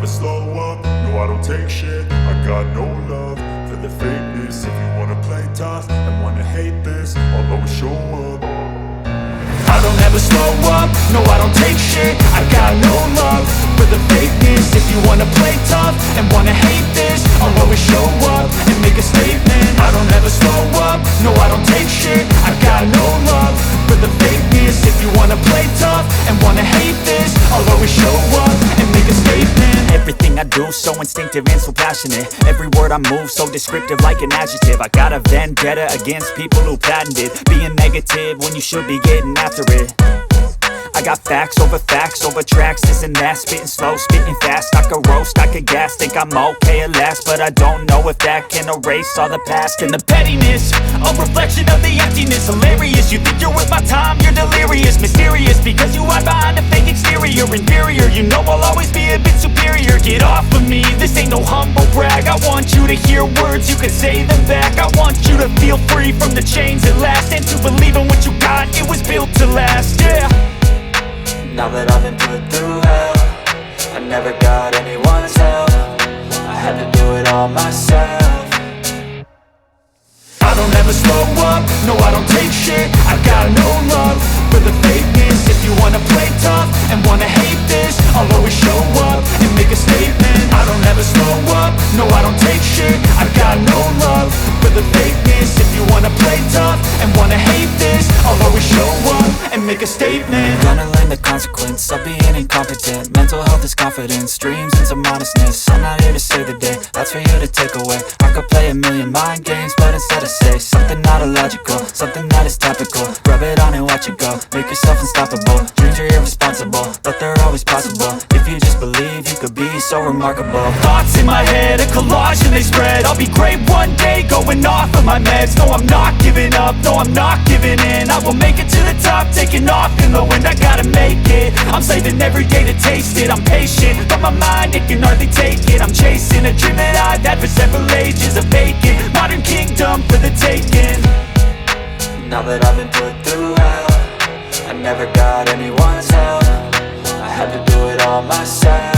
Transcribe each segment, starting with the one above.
slow up, no I don't take shit. I got no love for the fakeness. If you wanna play tough and wanna hate this, I'll always show up. I don't ever slow up, no I don't take shit. I got no love for the fakeness. If you wanna play tough and wanna hate this, I'll always show up and make a statement. I don't ever slow up, no I don't take shit. I got no love for the fakeness. If you wanna play tough and wanna hate this, I'll always show up and make a statement. Everything I do so instinctive and so passionate. Every word I move so descriptive like an adjective. I got a vendetta against people who patented being negative when you should be getting after it. I got facts over tracks, this and that. Spitting slow, spitting fast. I could roast, I could gas. Think I'm okay at last, but I don't know if that can erase all the past. And the pettiness, a reflection of the emptiness. Hilarious, you think you're worth my time, you're delirious. Mysterious, because you hide behind a fake exterior. Inferior, you know I'll always be a bit superior. Get off of me, this ain't no humble brag. I want you to hear words, you can say them back. I want you to feel free from the chains at last, and to believe in what you got, it was built to last, yeah. Now that I've been put through hell, I never got anyone's help. I had to do it all myself. I don't ever slow up, no I don't take shit. I got no love for the fakeness. If you wanna play tough and wanna hate this, I'll always show up and make a statement. I don't ever slow up, no I don't take shit. I got no love for the fakeness. If you wanna play tough and wanna hate this, I'll always show up and make a statement. Gonna learn the consequence of being incompetent. Mental health is confidence, dreams and some honestness. I'm not here to save the day, that's for you to take away. I could play a million mind games, but instead I say something not illogical, something that is topical. Rub it on and watch it go, make yourself unstoppable. Dreams are irresponsible, but they're always possible. If you just believe, you could be so remarkable. Thoughts in my head, a collage and they spread. I'll be great one day, going off of my meds. No, I'm not giving up, no, I'm not giving in. I will make it to the top, taking off in the wind. I gotta make it, I'm saving every day to taste it. I'm patient, but my mind, it can hardly take it. I'm chasing a dream that I've had for several ages. A vacant, modern kingdom for the taking. Now that I've been put through hell, I never got anyone's help. I had to do it all myself.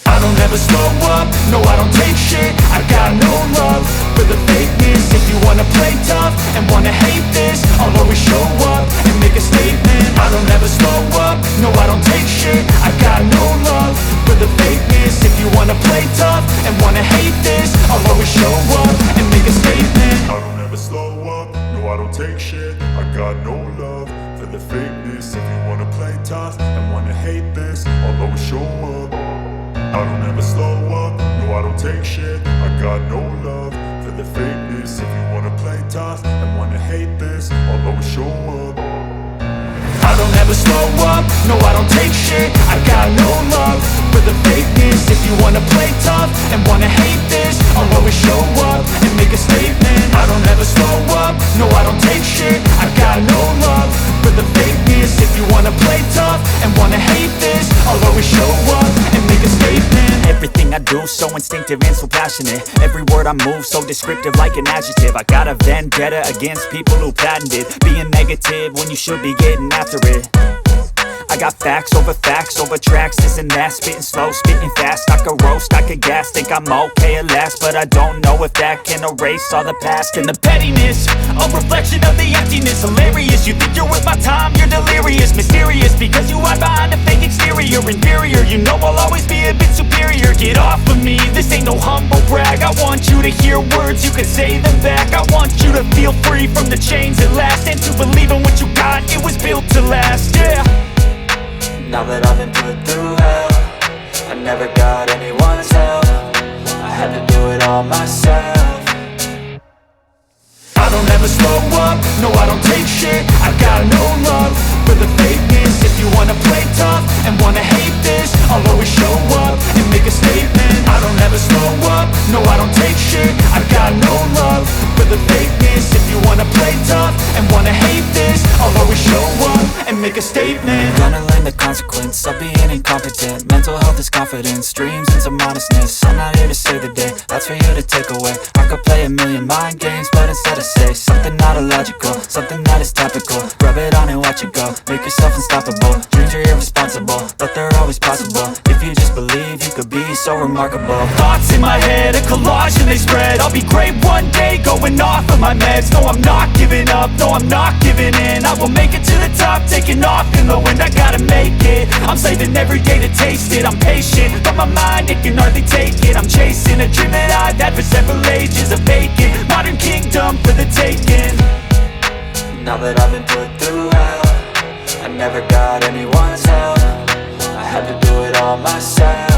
I don't ever slow up, no I don't take shit. I got no love for the fakeness. If you wanna play tough and wanna hate this, I'll always show up and make a statement. I don't ever slow up, no I don't take shit. I got no love for the fakeness. If you wanna play tough and wanna hate this, I'll always show up and make a statement. I don't ever slow up, no I don't take shit. I got no love for the fakeness. If you wanna play tough and wanna hate this, I'll always show up. I don't ever slow up, no I don't take shit. I got no love for the fakeness. If you wanna play tough and wanna hate this, I'll always show up. I don't ever slow up, no I don't take shit. I got no love for the fakeness. If you wanna play tough and wanna hate this, I'll always show up and make a statement. I don't ever slow up, no I don't take shit. I got no love for the fakeness. If you wanna play tough and wanna hate this, I'll always show up and make a statement. Everything I do so instinctive and so passionate. Every word I move so descriptive like an adjective. I got a vendetta against people who patented being negative when you should be getting after it. I got facts over tracks, this and that. Spitting slow, spitting fast. I could roast, I could gas. Think I'm okay at last, but I don't know if that can erase all the past. And the pettiness, a reflection of the emptiness. Hilarious, you think you're worth my time, you're delirious. Mysterious, because you hide behind a fake exterior. Inferior, you know I'll always be a bit superior. Get off of me, this ain't no humble brag. I want you to hear words, you can say them back. I want you to feel free from the chains at last, and to believe in what you got, it was built to last, yeah. Now that I've been put through hell, I never got anyone's help. I had to do it all myself. I don't ever slow up, no I don't take shit. I got no love for the fakeness. If you wanna play tough and wanna hate this, I'll always show up and make a statement. I don't ever slow up, no I don't take shit. I got no love for the fakeness. If you wanna play tough and wanna hate this, I'll always show up and make a statement. Gonna learn the consequence of being incompetent. Mental health is confidence, dreams and some honestness. I'm not here to save the day, that's for you to take away. I could play a million mind games, but instead I say something not illogical, something that is topical. Rub it on and watch it go, make yourself unstoppable. Dreams are irresponsible, but they're always possible. If If you just believe, you could be so remarkable. Thoughts in my head, a collage and they spread. I'll be great one day, going off of my meds. No, I'm not giving up, no, I'm not giving in. I will make it to the top, taking off in the wind. I gotta make it, I'm saving every day to taste it. I'm patient, but my mind, it can hardly take it. I'm chasing a dream that I've had for several ages. A vacant, modern kingdom for the taking. Now that I've been put through hell, I never got anyone's help. I had to do it all myself.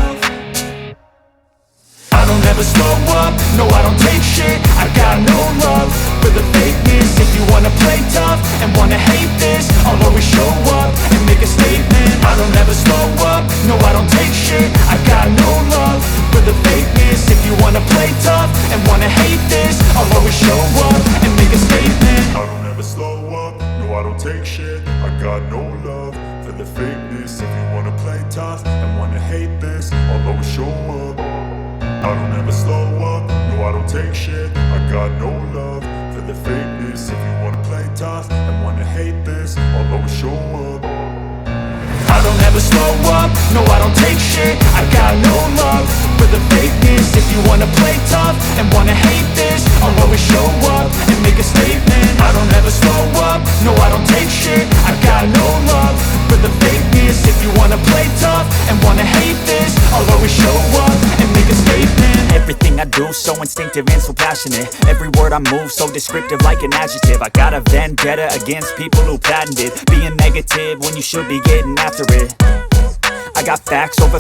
I don't ever slow up, no I don't take shit. I got no love for the fakeness. If you wanna play tough and wanna hate this, I'll always show up and make a statement. I don't ever slow up, no I don't take shit. I got no love for the fakeness. If you wanna play tough and wanna hate this, I'll always show up and make a statement. I don't ever slow up, no I don't take shit. I got no love for the fakeness. If you wanna play tough and wanna hate this, I'll always show up. I don't ever slow up, no I don't take shit. I got no love for the fakeness. If you wanna play tough and wanna hate this, I'll always show up. I don't ever slow up, no I don't take shit. I got no love for the fakeness. If you wanna play tough and wanna hate this, I'll always show up and make a statement. I don't ever slow up, no I don't take shit. I got no love for the fakeness. If you wanna play tough and wanna hate this, I'll always show up and make a statement. Everything I do so instinctive and so passionate. Every word I move so descriptive like an adjective. I got a vendetta against people who patented being negative when you should be getting after it. I got facts over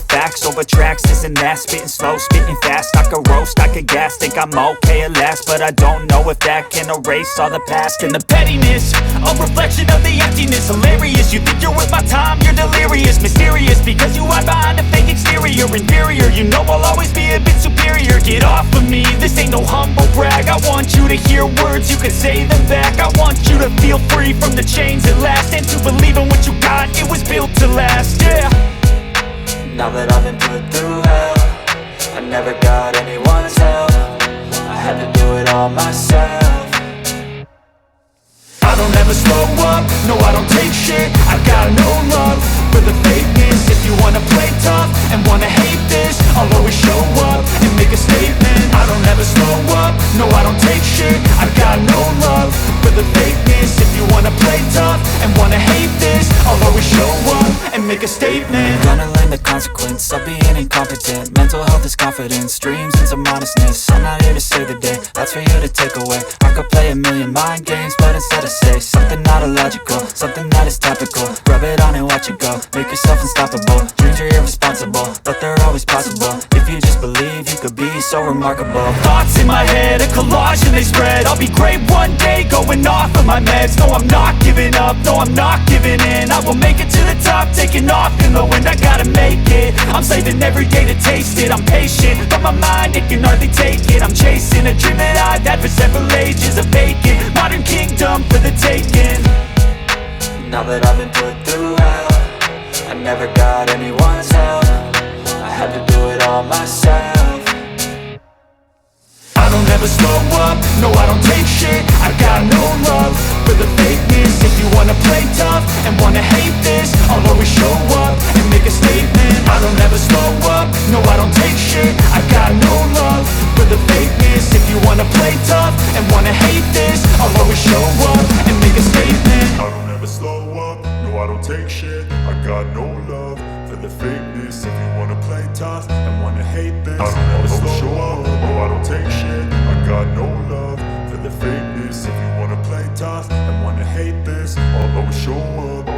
tracks, this and that. Spitting slow, spitting fast, I could roast, I could gas. Think I'm okay at last, but I don't know if that can erase all the past. And the pettiness, a reflection of the emptiness. Hilarious, you think you're worth my time, you're delirious. Mysterious, because you hide behind a fake exterior. Inferior, you know I'll always be a bit superior. Get off of me, this ain't no humble brag. I want you to hear words, you can say them back. I want you to feel free from the chains at last, and to believe in what you got, it was built to last, yeah. Now that I've been put through hell, I never got anyone's help. I had to do it all myself. I don't ever slow up, no I don't take shit. I got no love for the fakeness. If you wanna play tough and wanna hate this, I'll always show up and make a statement. I don't ever slow up, no I don't take shit. I got no love for the fakeness. If you wanna play tough and wanna hate this, I'll always show up and make a statement. Gonna learn the consequence of being incompetent. Mental health is confidence, dreams into modestness. I'm not here to save the day, that's for you to take away. I could play a million mind games, but instead I say something not illogical, something that is topical. Rub it on and watch it go, make yourself unstoppable. Dreams are irresponsible, but they're always possible. If you just believe, you could be so remarkable. Thoughts in my head, a collage and they spread. I'll be great one day, going off of my meds. No, I'm not giving up, no, I'm not giving in. I will make it to the top, taking off in the wind. I gotta make it, I'm saving every day to taste it. I'm patient, but my mind, it can hardly take it. I'm chasing a dream that I've had for several ages. A vacant, modern kingdom for the taking. Now that I've been put through hell, I never got anyone's help. I had to do it all myself. I don't ever slow up, no I don't take shit. I got no love for the fakeness. If you wanna play tough and wanna hate this, I'll always show up and make a statement. I don't ever slow up, no I don't take shit. I got no love for the fakeness. If you wanna play tough and wanna hate this, I'll always show up and make a statement. I don't ever slow up, no I don't take shit. I got no love for the fakeness. If you wanna play tough and wanna hate this, I don't ever slow up, no I don't take shit. I got no love for the fakeness. If you wanna play tough and wanna hate this, I'll always show up.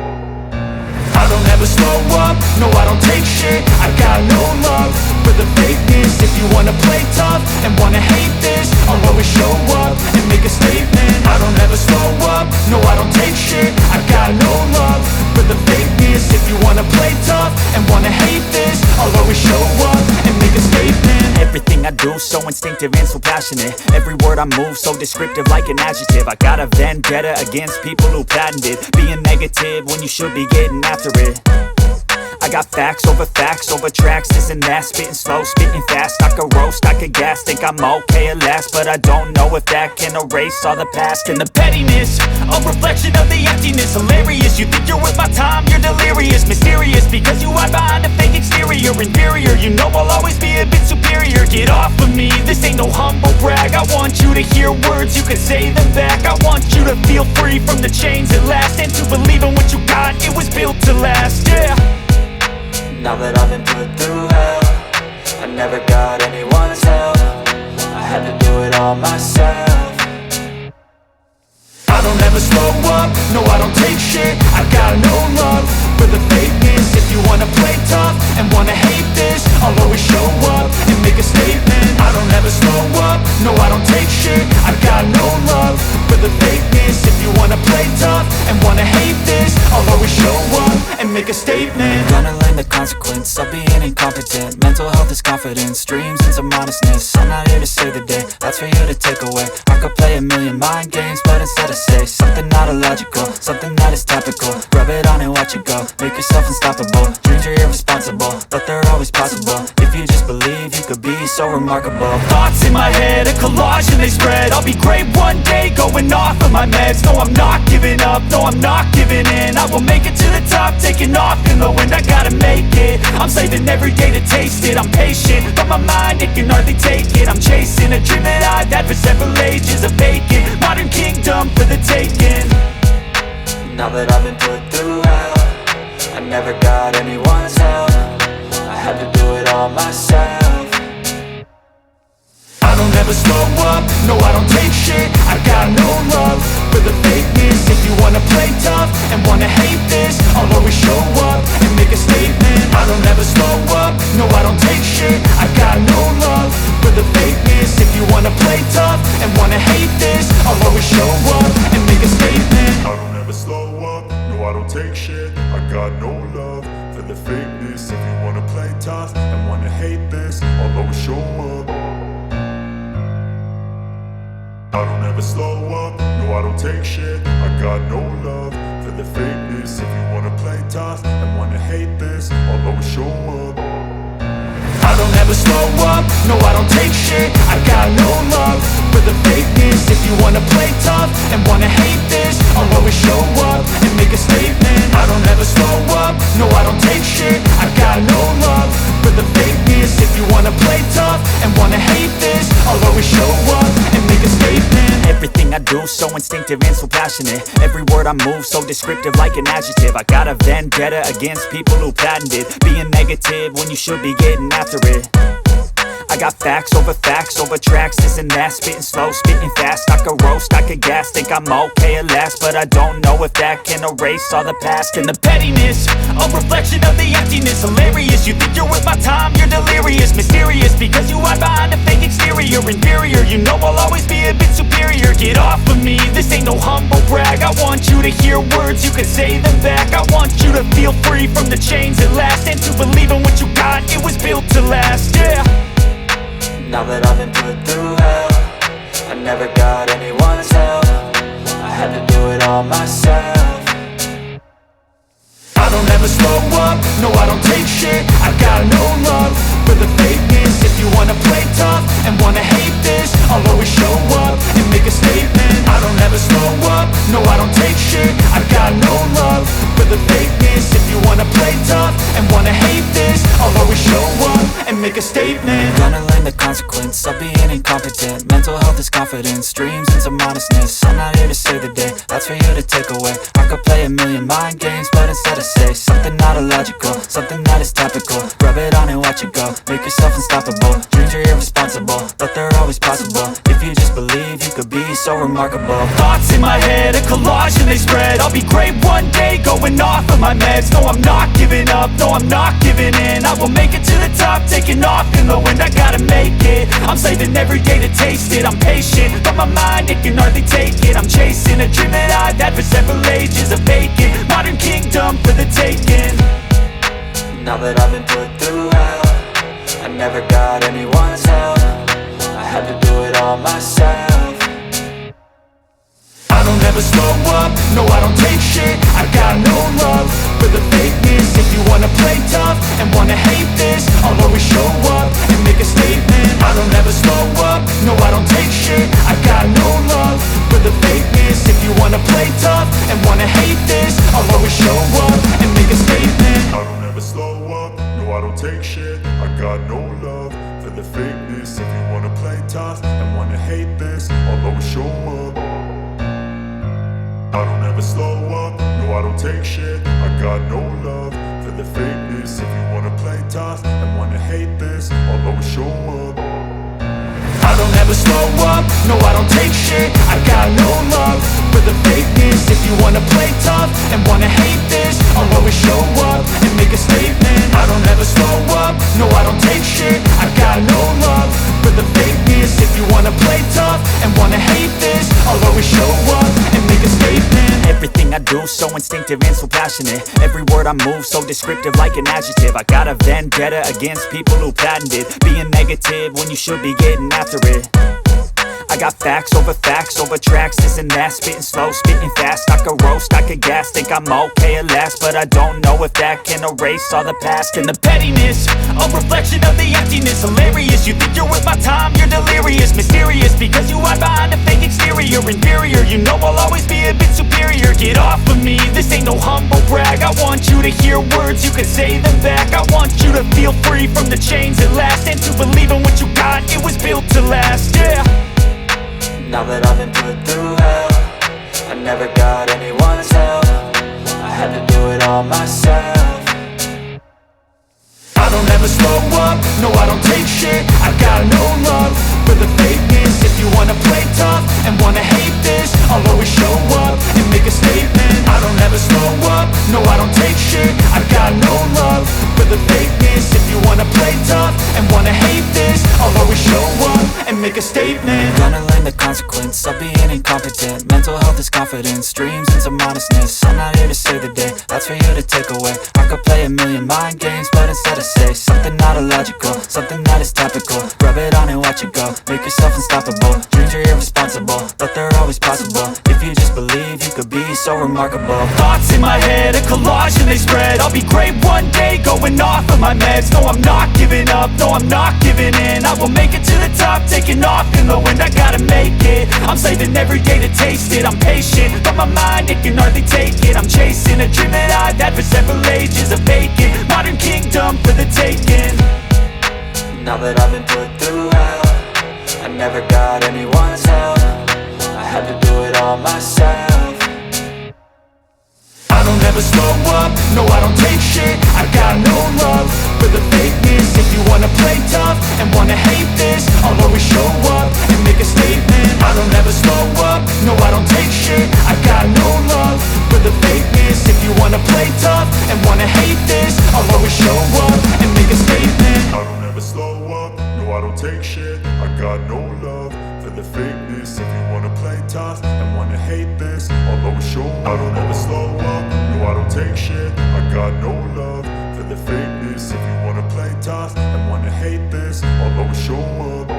I don't ever slow up, no I don't take shit. I got no love for the fakeness. If you wanna play tough and wanna hate this, I'll always show up and make a statement. I don't ever slow up, no I don't take shit. I got no love for the fakeness. If you wanna play tough and wanna hate this, I'll always show up and make a statement. Everything I do so instinctive and so passionate. Every word I move so descriptive like an adjective. I got a vendetta against people who patented being negative when you should be getting after it. I got facts over tracks, this and that. Spitting slow, spitting fast. I could roast, I could gas. Think I'm okay at last, but I don't know if that can erase all the past. And the pettiness, a reflection of the emptiness. Hilarious, you think you're worth my time, you're delirious. Mysterious, because you hide behind a fake exterior. Inferior, you know I'll always be a bit superior. Get off of me, this ain't no humble brag. I want you to hear words, you can say them back. I want you to feel free from the chains at last, and to believe in what you got, it was built to last, yeah. Now that I've been put through hell, I never got anyone's help. I had to do it all myself. I don't ever slow up, no I don't take shit. I got no love for the fakeness. If you wanna play tough and wanna hate this, I'll always show up and make a statement. I don't ever slow up, no I don't take shit. I got no love for the fakeness. If you wanna play tough and wanna hate this, I'll always show up and make a statement. Gonna learn the consequence of being incompetent. Mental health is confidence, dreams into modestness. I'm not here to save the day, that's for you to take away. I could play a million mind games, but instead I say something not illogical, something that is topical. Rub it on and watch it go, make yourself unstoppable. Dreams are irresponsible, but they're always possible. If you just believe, you could be so remarkable. Thoughts in my head, a collage and they spread. I'll be great one day, going off of my meds. No, I'm not giving up, no, I'm not giving in. I will make it to the top, taking off in the wind. I gotta make it, I'm saving every day to taste it. I'm patient, but my mind, it can hardly take it. I'm chasing a dream that I've had for several ages. A vacant, modern kingdom for the taking. Now that I've been put through hell, I never got anyone's help. I had to do it all myself. I don't ever slow up, no I don't take shit. I got no love for the fakeness. If you wanna play tough and wanna hate this, I'll always show up and make a statement. I don't ever slow up, no I don't take shit. I got no love for the fakeness. If you wanna play tough and wanna hate this, I'll always show up and make a statement. I don't ever slow up, no I don't take shit. I got no love for the fakeness. If you wanna play tough and wanna hate this, I'll always show up. I don't ever slow up, no I don't take shit. I got no love for the fakeness. If you wanna play tough and wanna hate this, I'll always show up. I don't ever slow up, no I don't take shit. I got no love for the fakeness. If you wanna play tough and wanna hate this, I'll always show up and make a statement. I don't ever slow up, no I don't take shit. I got no love for the fakeness. If you wanna play tough and wanna hate this, I'll always show up and make a statement. Everything I do so instinctive and so passionate. Every word I move so descriptive like an adjective. I got a vendetta against people who patented being negative when you should be getting after it. I got facts over tracks, this and that. Spitting slow, spitting fast. I could roast, I could gas. Think I'm okay at last, but I don't know if that can erase all the past. And the pettiness, a reflection of the emptiness. Hilarious, you think you're worth my time, you're delirious. Mysterious, because you hide behind a fake exterior. Inferior, you know I'll always be a bit superior. Get off of me, this ain't no humble brag. I want you to hear words, you can say them back. I want you to feel free from the chains at last, and to believe in what you got, it was built to last, yeah. Now that I've been put through hell, I never got anyone's help. I had to do it all myself. I don't ever slow up, no I don't take shit. I got no love for the fakeness. If you wanna play tough and wanna hate this, I'll always show up and make a statement. I don't ever slow up, no I don't take shit. I got no love for the fakeness. If you wanna play tough and wanna hate this, I'll always show up and make a statement. Gonna learn the consequence of being incompetent. Mental health is confidence, dreams into modestness. I'm not here to save the day, that's for you to take away. I could play a million mind games, but instead I say something not illogical, something that is topical. Rub it on and watch it go, make yourself unstoppable. Dreams are irresponsible, but they're always possible. If you just believe, you could be so remarkable. Thoughts in my head, a collage and they spread. I'll be great one day, going off of my meds. No, I'm not giving up, no, I'm not giving in. I will make it to the top, taking off in the wind. I gotta make it, I'm saving every day to taste it. I'm patient, but my mind, it can hardly take it. I'm chasing a dream that I've had for several ages. A vacant, modern kingdom for the taking. Now that I've been put through hell, I never got anyone's help. I had to do it all myself. I don't ever slow up, no I don't take shit. I got no love for the fakeness. If you wanna play tough and wanna hate this, I'll always show up and make a statement. I don't ever slow up, no I don't take shit. I got no love for the fakeness. If you wanna play tough and wanna hate this, I'll always show up and make a statement. I don't ever slow up, no I don't take shit. I got no love for the fakeness. If you wanna play tough and wanna hate this, I'll always show up. I don't ever slow up, no I don't take shit. I got no love for the fakeness. If you wanna play tough and wanna hate this, I'll always show up. I don't ever slow up, no I don't take shit. I got no love for the fakeness. If you wanna play tough and wanna hate this, I'll always show up and make a statement. I don't ever slow up, no I don't take shit. I got no love for the fakeness. If you wanna play tough and wanna hate this, I'll always show up and make a statement. Everything I do so instinctive and so passionate. Every word I move so descriptive like an adjective. I got a vendetta against people who patented being negative when you should be getting after it. I got facts over tracks, this and that. Spitting slow, spitting fast. I could roast, I could gas. Think I'm okay at last, but I don't know if that can erase all the past. And the pettiness, a reflection of the emptiness. Hilarious, you think you're worth my time, you're delirious. Mysterious, because you hide behind a fake exterior. Inferior, you know I'll always be a bit superior. Get off of me, this ain't no humble brag. I want you to hear words, you can say them back. I want you to feel free from the chains at last, and to believe in what you got, it was built to last, yeah. Now that I've been put through hell, I never got anyone's help. I had to do it all myself. I don't ever slow up, no I don't take shit. I got no love for the fakeness. If you wanna play tough and wanna hate this, I'll always show up and make a statement. I don't ever slow up, no I don't take shit. I got no love for the fakeness. If you wanna play tough and wanna hate this, I'll always show up and make a statement. Gonna learn the consequence of being incompetent. Mental health is confidence, dreams into modestness. I'm not here to save the day, that's for you to take away. I could play a million mind games, but instead I say something not illogical, something that is topical. Rub it on and watch it go, make yourself unstoppable. Dreams are irresponsible, but they're always possible. If you just believe, you could be so remarkable. Thoughts in my head, a collage and they spread. I'll be great one day, going off of my meds. No, I'm not giving up, no, I'm not giving in. I will make it to the top, taking off in the wind. I gotta make it, I'm saving every day to taste it. I'm patient, but my mind, it can hardly take it. I'm chasing a dream that I've had for several ages. A vacant, modern kingdom for the taking. Now that I've been put through hell, I never got anyone's help. I had to do it all myself. I don't ever slow up, no I don't take shit. I got no love for the fakeness. If you wanna play tough and wanna hate this, I'll always show up and make a statement. I don't ever slow up, no I don't take shit. I got no love for the fakeness. If you wanna play tough and wanna hate this, I'll always show up and make a statement. I don't ever slow up, no I don't take shit. I got no love for the fakeness. If you wanna play tough and wanna hate this, I'll always show up. I don't ever slow up, no I don't take shit. I got no love for the fakeness. If you wanna play tough and wanna hate this, I'll always show up.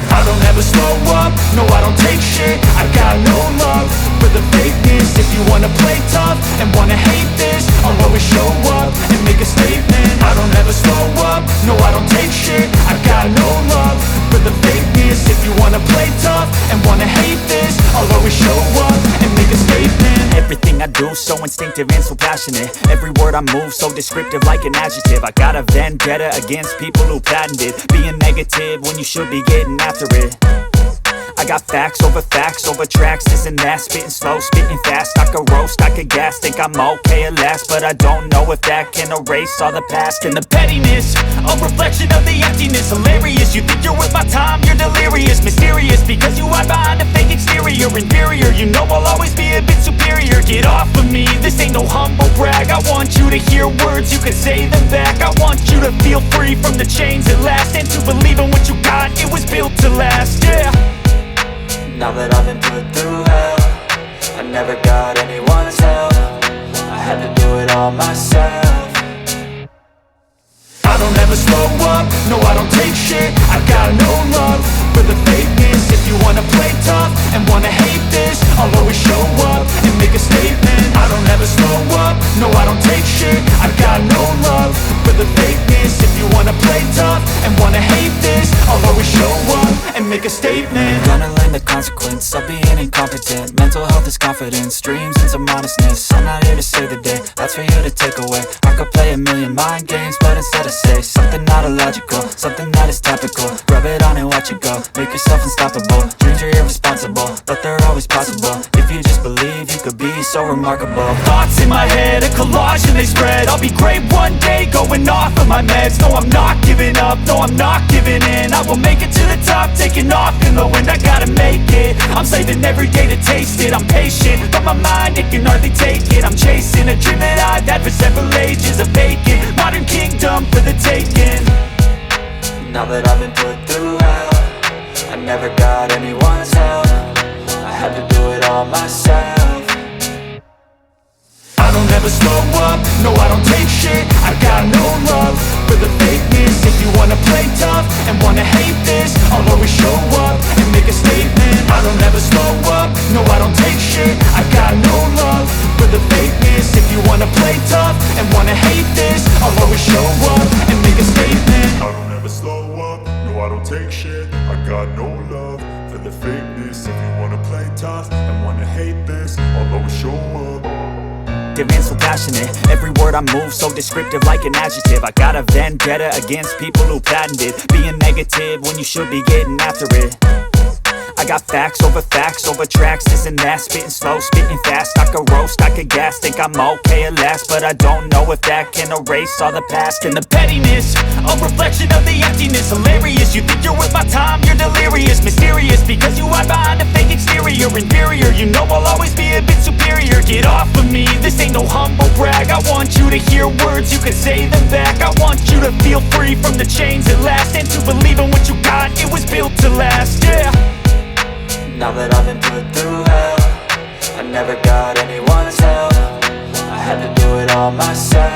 I don't ever slow up, no I don't take shit. I got no love for the fakeness. If you wanna play tough and wanna hate this, I'll always show up and make a statement. I don't ever slow up, no I don't take shit. I got no love for the fakeness. If you wanna play tough and wanna hate this, I'll always show up and make a statement. Everything I do so instinctive and so passionate. Every word I move so descriptive like an adjective. I got a vendetta against people who patented being negative when you should be getting after it. I got facts over tracks, this and that. Spitting slow, spitting fast. I could roast, I could gas. Think I'm okay at last, but I don't know if that can erase all the past. And the pettiness, a reflection of the emptiness. Hilarious, you think you're worth my time, you're delirious. Mysterious, because you hide behind a fake exterior. Inferior, you know I'll always be a bit superior. Get off of me, this ain't no humble brag. I want you to hear words, you can say them back. I want you to feel free from the chains at last, and to believe in what you got, it was built to last, yeah. Now that I've been put through hell, I never got anyone's help. I had to do it all myself. I don't ever slow up, no I don't take shit. I got no love for the fakeness. If you wanna play tough and wanna hate this, I'll always show up and make a statement. I don't ever slow up, no I don't take shit. I got no love for the fakeness. If you wanna play tough and wanna hate this, I'll always show up and make a statement. Gonna learn the consequence of being incompetent. Mental health is confidence, dreams into modestness. I'm not here to save the day, that's for you to take away. I could play a million mind games, but instead I say something not illogical, something that is topical. Rub it on and watch it go, make yourself unstoppable. Dreams are irresponsible, but they're always possible. If you just believe, you could be so remarkable. Thoughts in my head, a collage and they spread. I'll be great one day, going off of my meds. No, I'm not giving up, no, I'm not giving in. I will make it to the top, taking off in the wind. I gotta make it, I'm saving every day to taste it. I'm patient, but my mind, it can hardly take it. I'm chasing a dream that I've had for several ages. A vacant, modern kingdom for the taking. Now that I've been put through hell, I never got anyone's help. I had to do it all myself. I don't ever slow up, no I don't take shit. I got no love for the fakeness. If you wanna play tough and wanna hate this, I'll always show up and make a statement. I don't ever slow up, no I don't take shit. I got no love for the fakeness. If you wanna play tough and wanna hate this, I'll always show up and make a statement. I don't ever slow up, no I don't take shit. I got no love for the fakeness. If you wanna play tough and wanna hate this, I'll always show up. And so passionate, every word I move so descriptive like an adjective. I got a vendetta against people who patented being negative when you should be getting after it. I got facts over tracks, this and that. Spitting slow, spitting fast, I could roast, I could gas. Think I'm okay at last, but I don't know if that can erase all the past. And the pettiness, a reflection of the emptiness. Hilarious, you think you're worth my time, you're delirious. Mysterious, because you hide behind a fake exterior. Inferior, you know I'll always be a bit superior. Get off of me, this ain't no humble brag. I want you to hear words, you can say them back. I want you to feel free from the chains at last, and to believe in what you got, it was built to last, yeah. Now that I've been put through hell, I never got anyone's help. I had to do it all myself.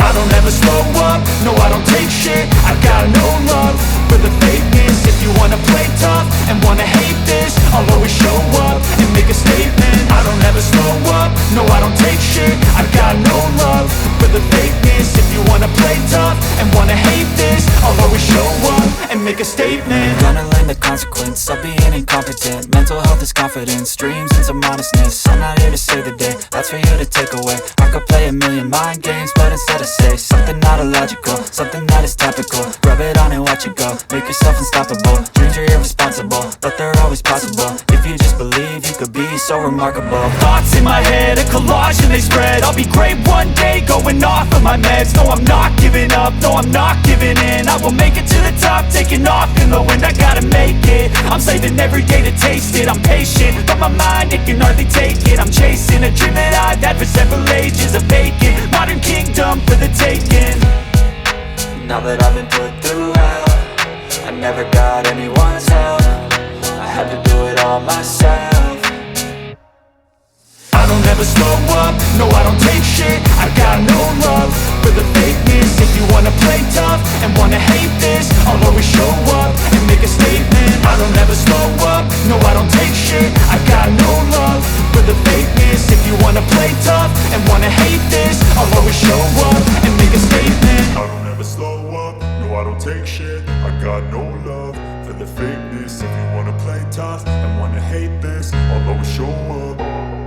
I don't ever slow up, no I don't take shit. I got no love for the fakeness. If you wanna play tough and wanna hate this, I'll always show up and make a statement. I don't ever slow up, no I don't take shit. I got no love for the fakeness. If you wanna play tough and wanna hate this, I'll always show up and make a statement. Gonna learn the consequence of being incompetent. Mental health is confidence, dreams into modestness. I'm not here to save the day, that's for you to take away. I could play a million mind games, but instead I say something not illogical, something that is topical. Rub it on and watch it go, make yourself unstoppable. Dreams are irresponsible, but they're always possible. If you just believe, you could be so remarkable. Thoughts in my head, a collage and they spread. I'll be great one day, going off of my meds. No, I'm not giving up, no, I'm not giving in. I will make it to the top, taking off in the wind. I gotta make it, I'm saving every day to taste it. I'm patient, but my mind, it can hardly take it. I'm chasing a dream that I've had for several ages. A vacant, modern kingdom for the taking. Now that I've been put through hell, I never got anyone's help. I had to do it all myself. I don't ever slow up, no I don't take shit. I got no love for the fakeness. If you wanna play tough and wanna hate this, I'll always show up and make a statement. I don't ever slow up, no I don't take shit. I got no love for the fakeness. If you wanna play tough and wanna hate this, I'll always show up and make a statement. I don't ever slow up, no I don't take shit. I got no love for the fakeness. If you wanna play tough and wanna hate this, I'll always show up.